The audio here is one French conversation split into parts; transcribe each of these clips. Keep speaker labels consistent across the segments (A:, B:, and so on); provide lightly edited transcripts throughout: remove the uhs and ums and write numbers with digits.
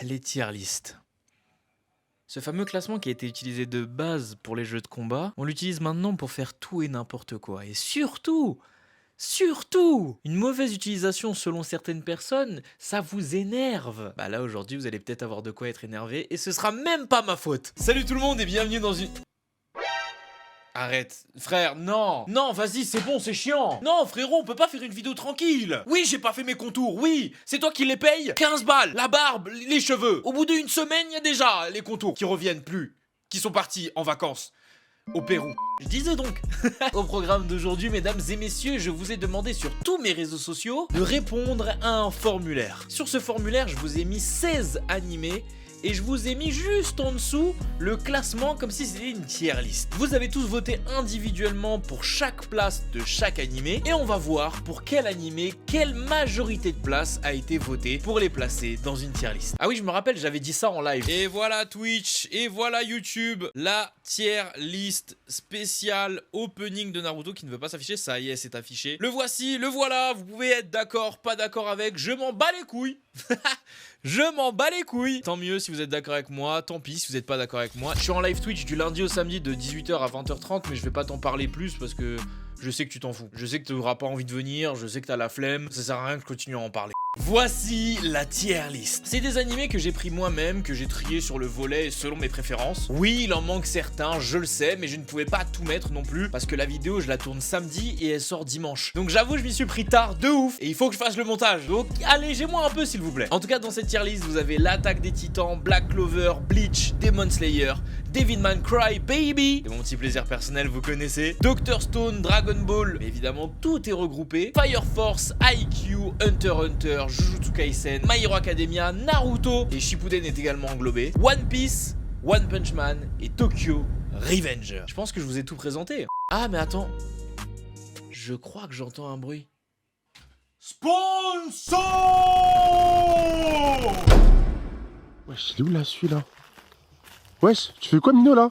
A: les tier lists. Ce fameux classement qui a été utilisé de base pour les jeux de combat, on l'utilise maintenant pour faire tout et n'importe quoi. Et surtout, une mauvaise utilisation selon certaines personnes, ça vous énerve. Bah là aujourd'hui vous allez peut-être avoir de quoi être énervé et ce sera même pas ma faute. Salut tout le monde et bienvenue dans une... Arrête, frère, non. Non, vas-y, c'est bon, c'est chiant. Non, frérot, on peut pas faire une vidéo tranquille. Oui, j'ai pas fait mes contours, oui. C'est toi qui les paye. 15 balles, la barbe, les cheveux. Au bout d'une semaine, il y a déjà les contours qui reviennent plus. Qui sont partis en vacances. Au Pérou. Je disais donc. Au programme d'aujourd'hui, mesdames et messieurs, je vous ai demandé sur tous mes réseaux sociaux de répondre à un formulaire. Sur ce formulaire, je vous ai mis 16 animés. Et je vous ai mis juste en dessous le classement comme si c'était une tier list. Vous avez tous voté individuellement pour chaque place de chaque animé. Et on va voir pour quel animé, quelle majorité de places a été votée pour les placer dans une tier list. Ah oui, je me rappelle, j'avais dit ça en live. Et voilà Twitch, et voilà YouTube, la tier list spéciale opening de Naruto qui ne veut pas s'afficher. Ça y est, c'est affiché. Le voici, le voilà. Vous pouvez être d'accord, pas d'accord avec. Je m'en bats les couilles. Je m'en bats les couilles. Tant mieux si vous êtes d'accord avec moi, tant pis si vous n'êtes pas d'accord avec moi. Je suis en live Twitch du lundi au samedi de 18h à 20h30, mais je vais pas t'en parler plus parce que je sais que tu t'en fous. Je sais que tu n'auras pas envie de venir, je sais que t'as la flemme, ça sert à rien que je continue à en parler. Voici la tier list. C'est des animés que j'ai pris moi-même, que j'ai trié sur le volet selon mes préférences. Oui, il en manque certains, je le sais, mais je ne pouvais pas tout mettre non plus parce que la vidéo, je la tourne samedi et elle sort dimanche. Donc j'avoue, je m'y suis pris tard de ouf et il faut que je fasse le montage. Donc allégez-moi un peu s'il vous plaît. En tout cas, dans cette tier list, vous avez l'Attaque des Titans, Black Clover, Bleach, Demon Slayer, Devilman Cry Baby, c'est mon petit plaisir personnel, vous connaissez, Dr Stone, Dragon Ball, mais évidemment tout est regroupé, Fire Force, IQ, Hunter x Hunter, Jujutsu Kaisen, My Hero Academia, Naruto, et Shippuden est également englobé, One Piece, One Punch Man et Tokyo Revenger. Je pense que je vous ai tout présenté. Ah mais attends, je crois que j'entends un bruit. Sponsor!
B: Wesh, il est où là celui-là? Wesh, tu fais quoi Mino là?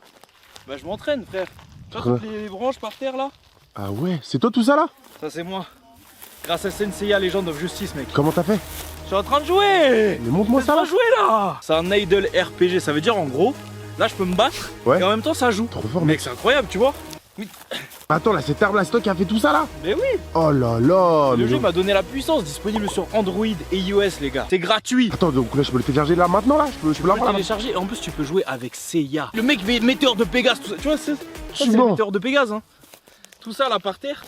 C: Bah je m'entraîne frère. Tu vois toutes les branches par terre là?
B: Ah ouais, c'est toi tout ça là?
C: Ça c'est moi. Grâce à Senseiya, Legend of Justice mec.
B: Comment t'as fait?
C: Je suis en train de jouer.
B: Mais montre-moi ça là.
C: jouer là. C'est un idle RPG, ça veut dire en gros, là je peux me battre
B: Ouais.
C: et en même temps ça joue.
B: Trop fort
C: Mec
B: mec.
C: c'est incroyable tu vois.
B: Attends là, cet arbre là, c'est toi qui a fait tout ça là?
C: Mais oui.
B: Oh là là.
C: Le
B: mais
C: jeu
B: non.
C: m'a donné la puissance, disponible sur Android et iOS les gars. C'est gratuit.
B: Attends, donc là je peux le télécharger là maintenant là? Je peux
C: Tu peux
B: l'avoir
C: le
B: là?
C: télécharger et en plus tu peux jouer avec Seiya. Le mec météore de Pégase, tout ça. Tu vois c'est le
B: Bon.
C: météore de Pégase hein. Tout ça là par terre.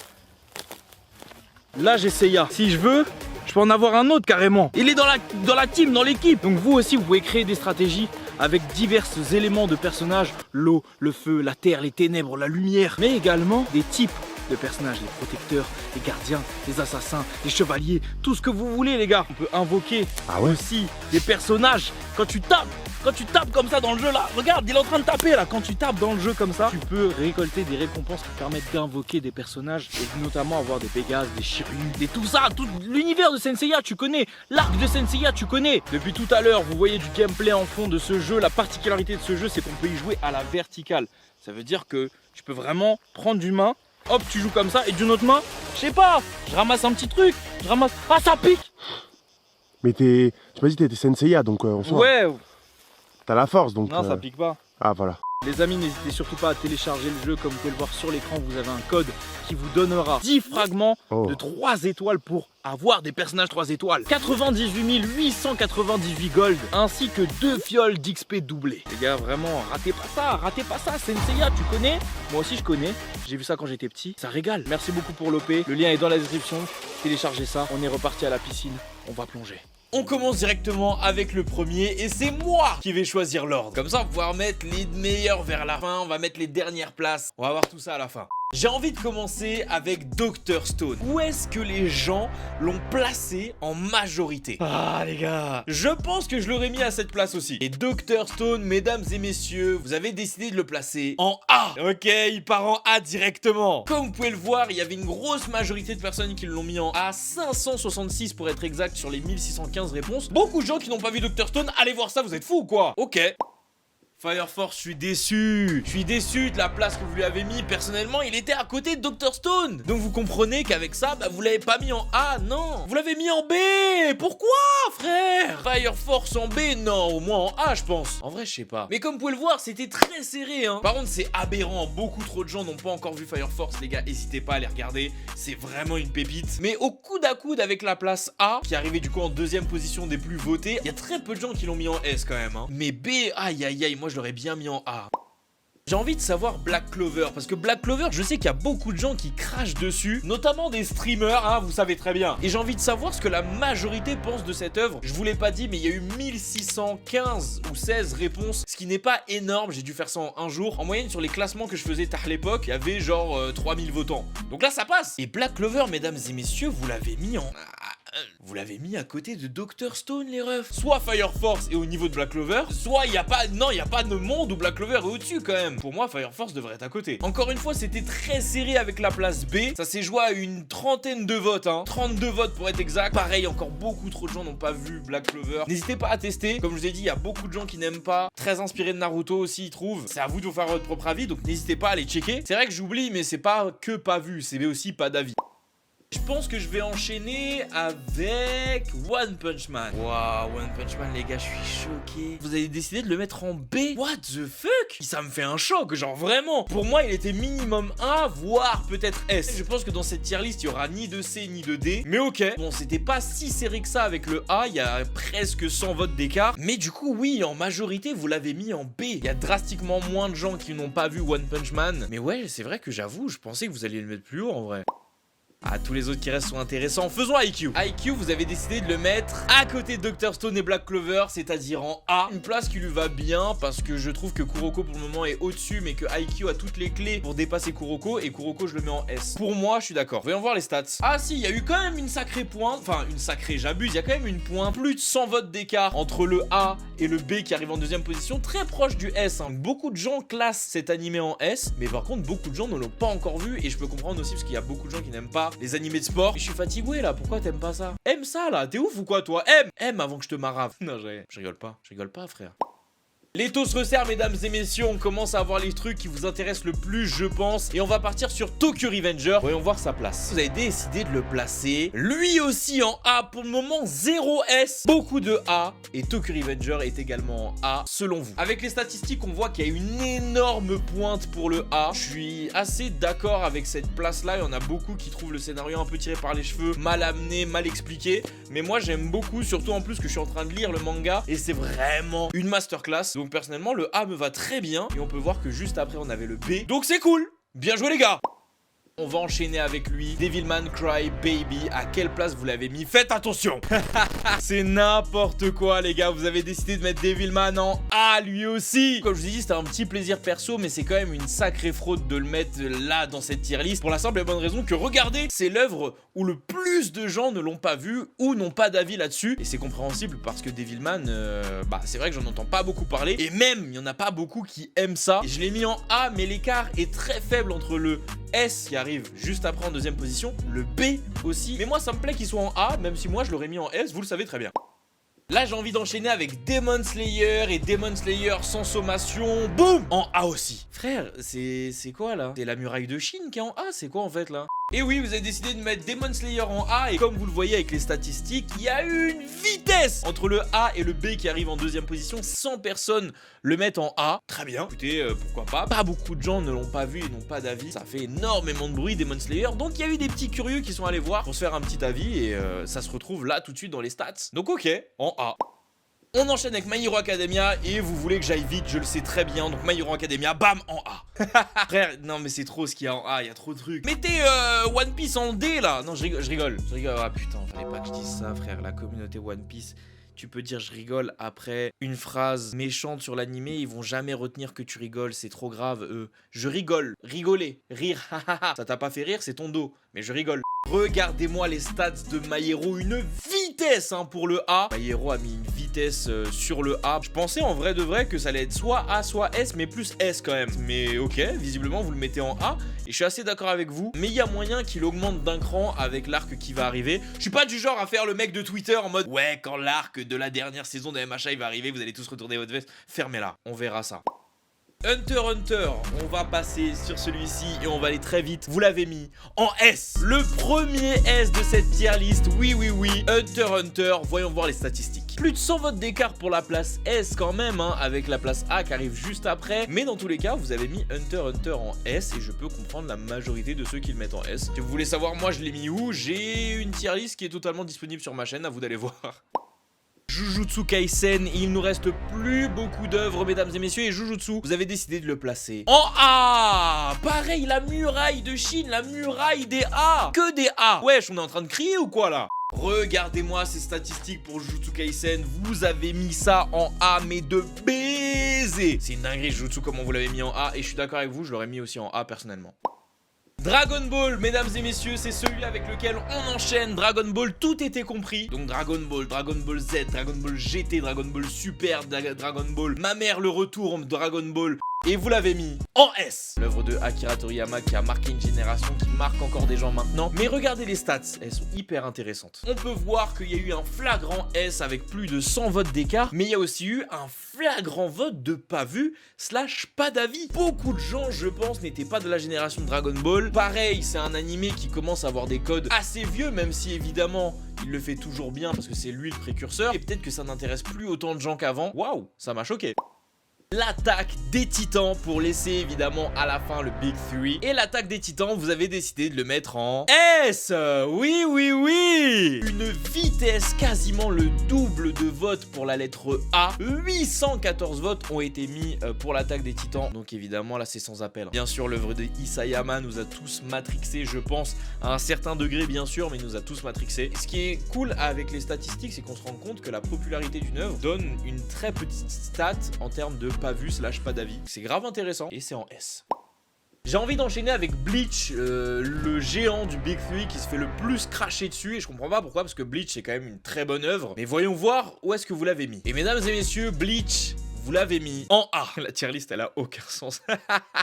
C: Là j'ai Seiya. Si je veux, je peux en avoir un autre carrément. Il est dans la team, dans l'équipe. Donc vous aussi vous pouvez créer des stratégies avec divers éléments de personnages. L'eau, le feu, la terre, les ténèbres, la lumière. Mais également des types de personnages, les protecteurs, les gardiens, les assassins, les chevaliers, tout ce que vous voulez les gars. On peut invoquer
B: Ah ouais?
C: aussi des personnages. Quand tu tapes comme ça dans le jeu là, regarde, il est en train de taper là. Quand tu tapes dans le jeu comme ça, tu peux récolter des récompenses qui permettent d'invoquer des personnages et notamment avoir des Pégases, des Shiryu, des tout ça, tout l'univers de Senseiya, tu connais, l'arc de Senseiya, tu connais. Depuis tout à l'heure, vous voyez du gameplay en fond de ce jeu. La particularité de ce jeu, c'est qu'on peut y jouer à la verticale. Ça veut dire que tu peux vraiment prendre d'une main, hop, tu joues comme ça, et d'une autre main, je sais pas, je ramasse un petit truc, je ramasse. Ah, ça pique!
B: Mais tu m'as dit que t'étais Senseiya donc en soi,
C: Ouais,
B: t'as la force donc.
C: non, ça pique pas.
B: Ah voilà.
C: Les amis, n'hésitez surtout pas à télécharger le jeu. Comme vous pouvez le voir sur l'écran, vous avez un code qui vous donnera 10 fragments
B: Oh.
C: de 3 étoiles pour avoir des personnages 3 étoiles. 98 898 gold, ainsi que 2 fioles d'XP doublées. Les gars, vraiment, ratez pas ça, Senseiya, tu connais? Moi aussi je connais, j'ai vu ça quand j'étais petit, ça régale. Merci beaucoup pour l'OP, le lien est dans la description, téléchargez ça, on est reparti à la piscine, on va plonger.
A: On commence directement avec le premier et c'est moi qui vais choisir l'ordre. Comme ça on va pouvoir mettre les meilleurs vers la fin, on va mettre les dernières places, on va voir tout ça à la fin. J'ai envie de commencer avec Dr Stone. Où est-ce que les gens l'ont placé en majorité? Ah les gars, je pense que je l'aurais mis à cette place aussi. Et Dr Stone, mesdames et messieurs, vous avez décidé de le placer en A. Ok, il part en A directement. Comme vous pouvez le voir, il y avait une grosse majorité de personnes qui l'ont mis en A, 566 pour être exact sur les 1615 réponses. Beaucoup de gens qui n'ont pas vu Dr Stone, allez voir ça, vous êtes fous ou quoi? Ok. Fire Force, je suis déçu. Je suis déçu de la place que vous lui avez mis. Personnellement, il était à côté de Dr Stone. Donc vous comprenez qu'avec ça, bah, vous l'avez pas mis en A, non. Vous l'avez mis en B. Pourquoi, frère? Fire Force en B, non, au moins en A, je pense. En vrai, je sais pas. Mais comme vous pouvez le voir, c'était très serré, hein. Par contre, c'est aberrant. Beaucoup trop de gens n'ont pas encore vu Fire Force, les gars. N'hésitez pas à les regarder. C'est vraiment une pépite. Mais au coude à coude avec la place A, qui arrivait du coup en deuxième position des plus votés, il y a très peu de gens qui l'ont mis en S quand même, hein. Mais B, aïe aïe aïe, moi je l'aurais bien mis en A. J'ai envie de savoir Black Clover, parce que Black Clover, je sais qu'il y a beaucoup de gens qui crachent dessus, notamment des streamers, hein, vous savez très bien. Et j'ai envie de savoir ce que la majorité pense de cette œuvre. Je vous l'ai pas dit, mais il y a eu 1615 ou 16 réponses, ce qui n'est pas énorme, j'ai dû faire ça en un jour. En moyenne, sur les classements que je faisais à l'époque, il y avait genre 3000 votants. Donc là, ça passe. Et Black Clover, mesdames et messieurs, vous l'avez mis en... Vous l'avez mis à côté de Dr Stone, les refs. Soit Fire Force est au niveau de Black Clover, soit il y a pas... Non, il y a pas de monde où Black Clover est au-dessus quand même. Pour moi, Fire Force devrait être à côté. Encore une fois, c'était très serré avec la place B. Ça s'est joué à une trentaine de votes, hein. 32 votes pour être exact. Pareil, encore beaucoup trop de gens n'ont pas vu Black Clover. N'hésitez pas à tester. Comme je vous ai dit, il y a beaucoup de gens qui n'aiment pas. Très inspiré de Naruto aussi, ils trouvent. C'est à vous de vous faire votre propre avis, donc n'hésitez pas à aller checker. C'est vrai que j'oublie, mais c'est pas que pas vu, c'est aussi pas d'avis. Je pense que je vais enchaîner avec One Punch Man. Waouh, One Punch Man, les gars, je suis choqué. Vous avez décidé de le mettre en B? What the fuck? Ça me fait un choc, genre vraiment. Pour moi, il était minimum A, voire peut-être S. Je pense que dans cette tier list, il y aura ni de C ni de D. Mais ok. Bon, c'était pas si serré que ça avec le A. Il y a presque 100 votes d'écart. Mais du coup, oui, en majorité, vous l'avez mis en B. Il y a drastiquement moins de gens qui n'ont pas vu One Punch Man. Mais ouais, c'est vrai que j'avoue, je pensais que vous alliez le mettre plus haut en vrai. Ah, tous les autres qui restent sont intéressants. Faisons IQ. IQ, vous avez décidé de le mettre à côté de Dr Stone et Black Clover, c'est-à-dire en A. Une place qui lui va bien parce que je trouve que Kuroko pour le moment est au-dessus, mais que IQ a toutes les clés pour dépasser Kuroko. Et Kuroko, je le mets en S. Pour moi, je suis d'accord. Voyons voir les stats. Ah si, il y a eu quand même une sacrée pointe. Enfin, une sacrée, j'abuse. Il y a quand même une pointe. Plus de 100 votes d'écart entre le A et le B qui arrive en deuxième position. Très proche du S, hein. Beaucoup de gens classent cet animé en S. Mais par contre, beaucoup de gens ne l'ont pas encore vu. Et je peux comprendre aussi parce qu'il y a beaucoup de gens qui n'aiment pas les animés de sport. Mais je suis fatigué là, pourquoi t'aimes pas ça? Aime ça là, t'es ouf ou quoi toi? Aime avant que je te marave. Non, je rigole pas frère. Les taux se resserrent, mesdames et messieurs, on commence à avoir les trucs qui vous intéressent le plus, je pense. Et on va partir sur Tokyo Revenger. Voyons voir sa place. Vous avez décidé de le placer, lui aussi en A. Pour le moment, 0 S. Beaucoup de A. Et Tokyo Revenger est également en A, selon vous. Avec les statistiques, on voit qu'il y a une énorme pointe pour le A. Je suis assez d'accord avec cette place-là. Il y en a beaucoup qui trouvent le scénario un peu tiré par les cheveux, mal amené, mal expliqué. Mais moi, j'aime beaucoup, surtout en plus que je suis en train de lire le manga. Et c'est vraiment une masterclass. Donc personnellement, le A me va très bien. Et on peut voir que juste après, on avait le B. Donc c'est cool. Bien joué les gars. On va enchaîner avec lui. Devilman Cry Baby. À quelle place vous l'avez mis? Faites attention. C'est n'importe quoi les gars. Vous avez décidé de mettre Devilman en A lui aussi. Comme je vous ai dit, c'était un petit plaisir perso, mais c'est quand même une sacrée fraude de le mettre là dans cette tier list. Pour la simple et bonne raison que regardez, c'est l'œuvre où le plus de gens ne l'ont pas vu ou n'ont pas d'avis là-dessus. Et c'est compréhensible parce que Devilman, c'est vrai que j'en entends pas beaucoup parler. Et même, il y en a pas beaucoup qui aiment ça. Et je l'ai mis en A, mais l'écart est très faible entre le S qui arrive juste après en deuxième position, le B aussi. Mais moi, ça me plaît qu'il soit en A, même si moi, je l'aurais mis en S, vous le savez très bien. Là, j'ai envie d'enchaîner avec Demon Slayer et Demon Slayer sans sommation. Boum! En A aussi. Frère, c'est quoi là? C'est la muraille de Chine qui est en A? C'est quoi en fait là? Et oui, vous avez décidé de mettre Demon Slayer en A. Et comme vous le voyez avec les statistiques, il y a une vitesse entre le A et le B qui arrive en deuxième position. 100 personnes le mettent en A. Très bien. Écoutez, pourquoi pas. Pas beaucoup de gens ne l'ont pas vu et n'ont pas d'avis. Ça fait énormément de bruit, Demon Slayer. Donc il y a eu des petits curieux qui sont allés voir pour se faire un petit avis. Et ça se retrouve là tout de suite dans les stats. Donc ok, en A. On enchaîne avec My Hero Academia et vous voulez que j'aille vite, je le sais très bien. Donc My Hero Academia, bam, en A. Frère, non mais c'est trop ce qu'il y a en A, il y a trop de trucs. Mettez One Piece en D là. Non, je rigole. Ah putain, fallait pas que je dise ça, frère. La communauté One Piece, tu peux dire je rigole après une phrase méchante sur l'animé, ils vont jamais retenir que tu rigoles, c'est trop grave eux. Je rigole, rigoler, rire, ça t'a pas fait rire, c'est ton dos, mais je rigole. Regardez-moi les stats de My Hero, une vitesse pour le A. My Hero a mis une vitesse vitesse sur le A. Je pensais en vrai de vrai que ça allait être soit A soit S, mais plus S quand même. Mais ok, visiblement vous le mettez en A et je suis assez d'accord avec vous. Mais il y a moyen qu'il augmente d'un cran avec l'arc qui va arriver. Je suis pas du genre à faire le mec de Twitter en mode ouais, quand l'arc de la dernière saison de MHA il va arriver, vous allez tous retourner votre veste. Fermez-la, on verra ça. Hunter x Hunter, on va passer sur celui-ci et on va aller très vite. Vous l'avez mis en S. Le premier S de cette tier list, oui, Hunter x Hunter, voyons voir les statistiques. Plus de 100 votes d'écart pour la place S quand même, hein, avec la place A qui arrive juste après. Mais dans tous les cas, vous avez mis Hunter x Hunter en S et je peux comprendre la majorité de ceux qui le mettent en S. Si vous voulez savoir moi je l'ai mis où, j'ai une tier list qui est totalement disponible sur ma chaîne, à vous d'aller voir. Jujutsu Kaisen, il nous reste plus beaucoup d'œuvres mesdames et messieurs et Jujutsu, vous avez décidé de le placer en A. Pareil, la muraille de Chine, la muraille des A. Que des A. Wesh, on est en train de crier ou quoi là? Regardez-moi ces statistiques pour Jujutsu Kaisen, vous avez mis ça en A mais de baiser. C'est une dinguerie Jujutsu comment vous l'avez mis en A et je suis d'accord avec vous, je l'aurais mis aussi en A personnellement. Dragon Ball, mesdames et messieurs, c'est celui avec lequel on enchaîne. Dragon Ball, tout était compris. Donc Dragon Ball, Dragon Ball Z, Dragon Ball GT, Dragon Ball Super, Dragon Ball, ma mère le retour de Dragon Ball. Et vous l'avez mis en S. L'œuvre de Akira Toriyama qui a marqué une génération, qui marque encore des gens maintenant. Mais regardez les stats, elles sont hyper intéressantes. On peut voir qu'il y a eu un flagrant S avec plus de 100 votes d'écart. Mais il y a aussi eu un flagrant vote de pas vu / pas d'avis. Beaucoup de gens, je pense, n'étaient pas de la génération de Dragon Ball. Pareil, c'est un animé qui commence à avoir des codes assez vieux, même si évidemment il le fait toujours bien parce que c'est lui le précurseur. Et peut-être que ça n'intéresse plus autant de gens qu'avant. Waouh, ça m'a choqué. L'attaque des titans pour laisser évidemment à la fin le Big 3. Et l'attaque des titans, vous avez décidé de le mettre en S. Oui. Une vitesse quasiment le double de votes pour la lettre A. 814 votes ont été mis pour l'attaque des titans. Donc évidemment là c'est sans appel. Bien sûr l'œuvre de Isayama nous a tous matrixés, je pense, à un certain degré bien sûr, mais il nous a tous matrixés. Ce qui est cool avec les statistiques, c'est qu'on se rend compte que la popularité d'une œuvre donne une très petite stat en termes de pas vu / pas d'avis. C'est grave intéressant et c'est en S. J'ai envie d'enchaîner avec Bleach, le géant du Big 3 qui se fait le plus cracher dessus et je comprends pas pourquoi parce que Bleach c'est quand même une très bonne œuvre. Mais voyons voir où est-ce que vous l'avez mis. Et mesdames et messieurs, Bleach, vous l'avez mis en A. La tier list elle a aucun sens.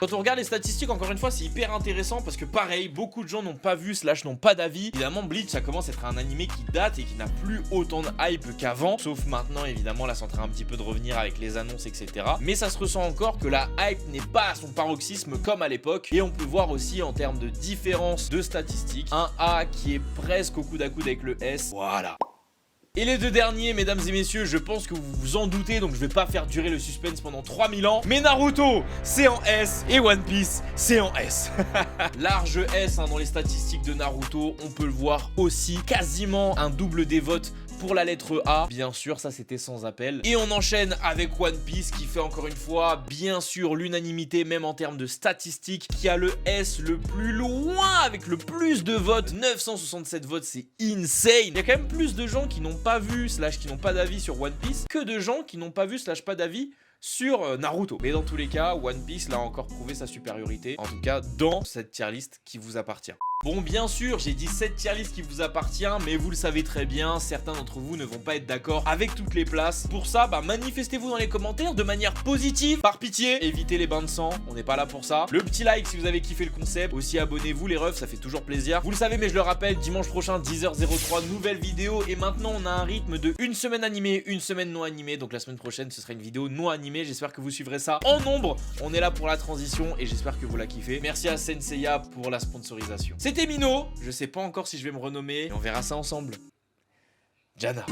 A: Quand on regarde les statistiques, encore une fois c'est hyper intéressant parce que pareil, beaucoup de gens n'ont pas vu / n'ont pas d'avis. Évidemment Bleach ça commence à être un animé qui date et qui n'a plus autant de hype qu'avant. Sauf maintenant évidemment là c'est en train un petit peu de revenir avec les annonces etc. Mais ça se ressent encore que la hype n'est pas à son paroxysme comme à l'époque. Et on peut voir aussi en termes de différence de statistiques un A qui est presque au coude à coude avec le S. Voilà. Et les deux derniers, mesdames et messieurs, je pense que vous vous en doutez, donc je vais pas faire durer le suspense pendant 3000 ans. Mais Naruto, c'est en S, et One Piece, c'est en S. Large S hein, dans les statistiques de Naruto, on peut le voir aussi, quasiment un double des votes pour la lettre A. Bien sûr, ça c'était sans appel. Et on enchaîne avec One Piece qui fait encore une fois, bien sûr, l'unanimité, même en termes de statistiques, qui a le S le plus loin avec le plus de votes. 967 votes, c'est insane. Il y a quand même plus de gens qui n'ont pas vu / qui n'ont pas d'avis sur One Piece que de gens qui n'ont pas vu / pas d'avis sur Naruto. Mais dans tous les cas, One Piece l'a encore prouvé sa supériorité, en tout cas dans cette tier list qui vous appartient. Bon, bien sûr, j'ai dit cette tier list qui vous appartient, mais vous le savez très bien, certains d'entre vous ne vont pas être d'accord avec toutes les places. Pour ça, manifestez-vous dans les commentaires de manière positive. Par pitié, évitez les bains de sang, on n'est pas là pour ça. Le petit like si vous avez kiffé le concept. Aussi, abonnez-vous les refs, ça fait toujours plaisir. Vous le savez, mais je le rappelle, dimanche prochain, 10h03, nouvelle vidéo. Et maintenant, on a un rythme de une semaine animée, une semaine non animée. Donc la semaine prochaine, ce sera une vidéo non animée. J'espère que vous suivrez ça en nombre. On est là pour la transition et j'espère que vous la kiffez. Merci à Senseiya pour la sponsorisation. C'était Mino, je sais pas encore si je vais me renommer, mais on verra ça ensemble. Jana.